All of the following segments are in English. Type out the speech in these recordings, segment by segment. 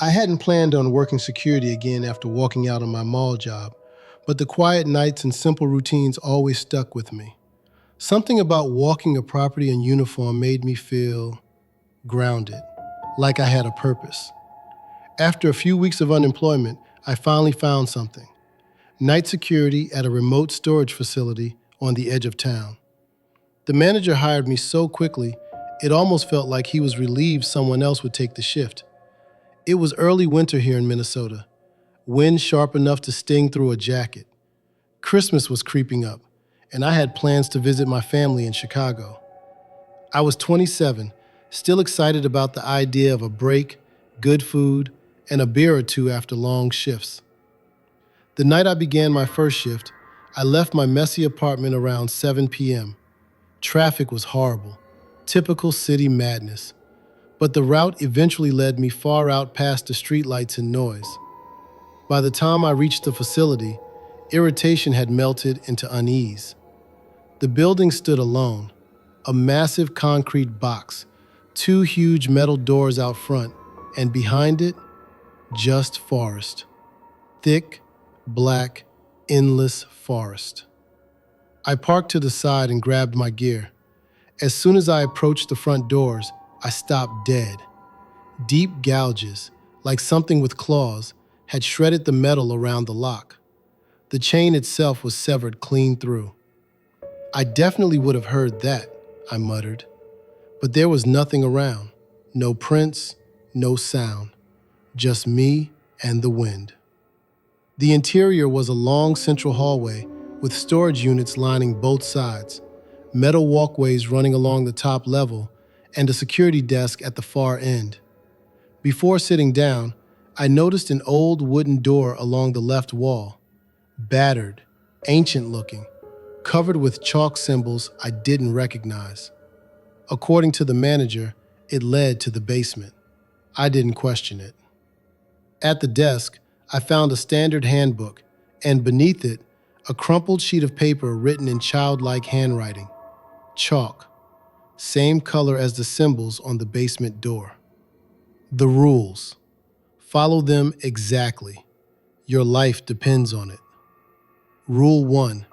I hadn't planned on working security again after walking out on my mall job, but the quiet nights and simple routines always stuck with me. Something about walking a property in uniform made me feel grounded, like I had a purpose. After a few weeks of unemployment, I finally found something: night security at a remote storage facility on the edge of town. The manager hired me so quickly, it almost felt like he was relieved someone else would take the shift. It was early winter here in Minnesota, wind sharp enough to sting through a jacket. Christmas was creeping up, and I had plans to visit my family in Chicago. I was 27, still excited about the idea of a break, good food, and a beer or two after long shifts. The night I began my first shift, I left my messy apartment around 7 p.m. Traffic was horrible, typical city madness, but the route eventually led me far out past the streetlights and noise. By the time I reached the facility, irritation had melted into unease. The building stood alone, a massive concrete box, two huge metal doors out front, and behind it, just forest. Thick, black, endless forest. I parked to the side and grabbed my gear. As soon as I approached the front doors, I stopped dead. Deep gouges, like something with claws, had shredded the metal around the lock. The chain itself was severed clean through. I definitely would have heard that, I muttered. But there was nothing around. No prints, no sound. Just me and the wind. The interior was a long central hallway with storage units lining both sides, metal walkways running along the top level, and a security desk at the far end. Before sitting down, I noticed an old wooden door along the left wall, battered, ancient-looking, covered with chalk symbols I didn't recognize. According to the manager, it led to the basement. I didn't question it. At the desk, I found a standard handbook, and beneath it, a crumpled sheet of paper written in childlike handwriting. Chalk, same color as the symbols on the basement door. The rules. Follow them exactly. Your life depends on it. Rule 1.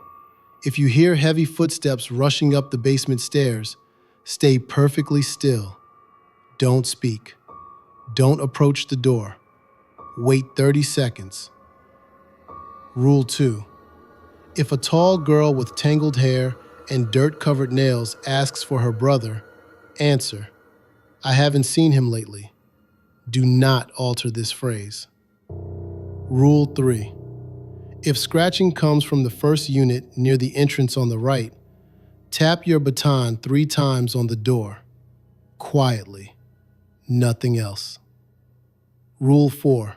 If you hear heavy footsteps rushing up the basement stairs, stay perfectly still. Don't speak. Don't approach the door. Wait 30 seconds. Rule 2. If a tall girl with tangled hair and dirt-covered nails asks for her brother, answer, "I haven't seen him lately." Do not alter this phrase. Rule 3. If scratching comes from the first unit near the entrance on the right, tap your baton 3 times on the door. Quietly. Nothing else. Rule 4.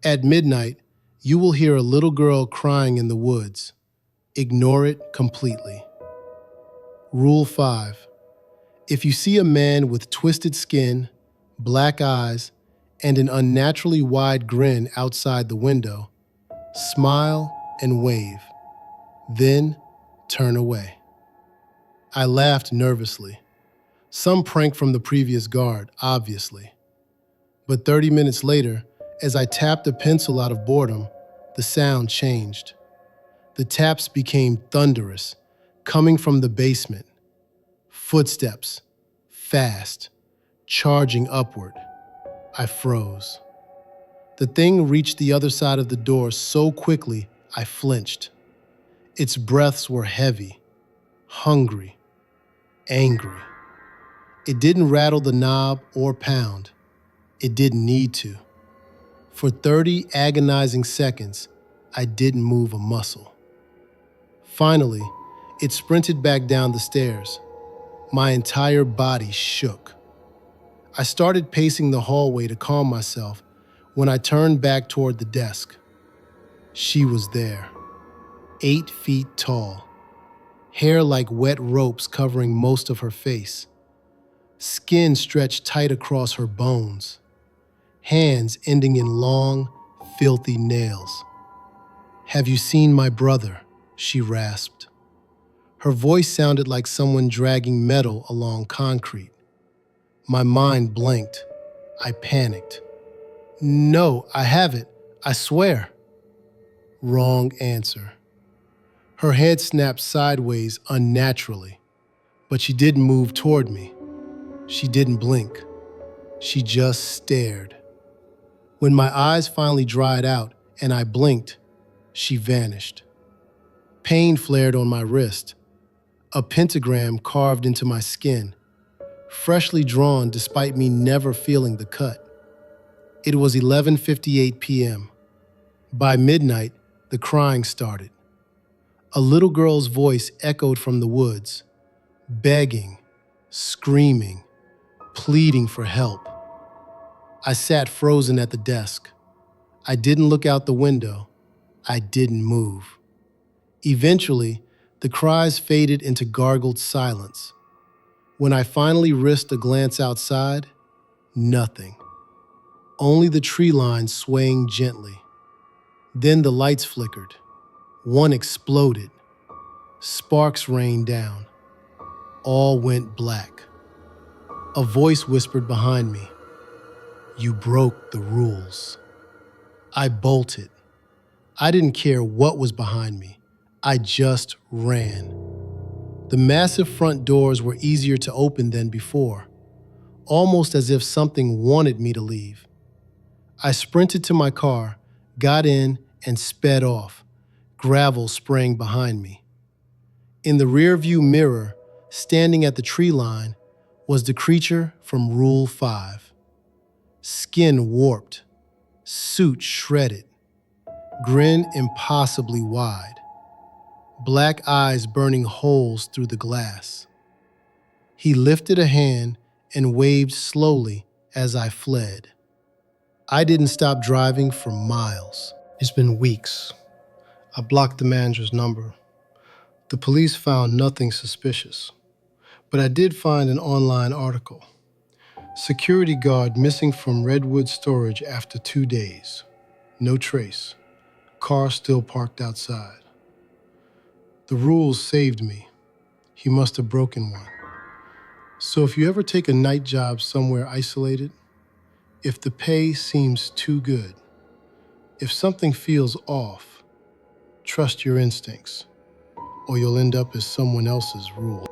At midnight, you will hear a little girl crying in the woods. Ignore it completely. Rule 5. If you see a man with twisted skin, black eyes, and an unnaturally wide grin outside the window, smile and wave. Then turn away. I laughed nervously. Some prank from the previous guard, obviously. But 30 minutes later, as I tapped a pencil out of boredom, the sound changed. The taps became thunderous, coming from the basement. Footsteps, fast, charging upward. I froze. The thing reached the other side of the door so quickly, I flinched. Its breaths were heavy, hungry, angry. It didn't rattle the knob or pound. It didn't need to. For 30 agonizing seconds, I didn't move a muscle. Finally, it sprinted back down the stairs. My entire body shook. I started pacing the hallway to calm myself when I turned back toward the desk. She was there, 8 feet tall, hair like wet ropes covering most of her face, skin stretched tight across her bones, hands ending in long, filthy nails. "Have you seen my brother?" she rasped. Her voice sounded like someone dragging metal along concrete. My mind blanked. I panicked. No, I haven't. I swear. Wrong answer. Her head snapped sideways unnaturally, but she didn't move toward me. She didn't blink. She just stared. When my eyes finally dried out and I blinked, she vanished. Pain flared on my wrist, a pentagram carved into my skin, freshly drawn despite me never feeling the cut. It was 11:58 p.m. By midnight, the crying started. A little girl's voice echoed from the woods, begging, screaming, pleading for help. I sat frozen at the desk. I didn't look out the window. I didn't move. Eventually, the cries faded into gargled silence. When I finally risked a glance outside, nothing. Only the tree line swaying gently. Then the lights flickered. One exploded. Sparks rained down. All went black. A voice whispered behind me, "You broke the rules." I bolted. I didn't care what was behind me. I just ran. The massive front doors were easier to open than before, almost as if something wanted me to leave. I sprinted to my car, got in, and sped off, gravel spraying behind me. In the rearview mirror, standing at the tree line, was the creature from Rule 5. Skin warped, suit shredded, grin impossibly wide, black eyes burning holes through the glass. He lifted a hand and waved slowly as I fled. I didn't stop driving for miles. It's been weeks. I blocked the manager's number. The police found nothing suspicious, but I did find an online article. Security guard missing from Redwood storage after 2 days. No trace. Car still parked outside. The rules saved me. He must have broken one. So if you ever take a night job somewhere isolated, if the pay seems too good, if something feels off, trust your instincts, or you'll end up as someone else's rule.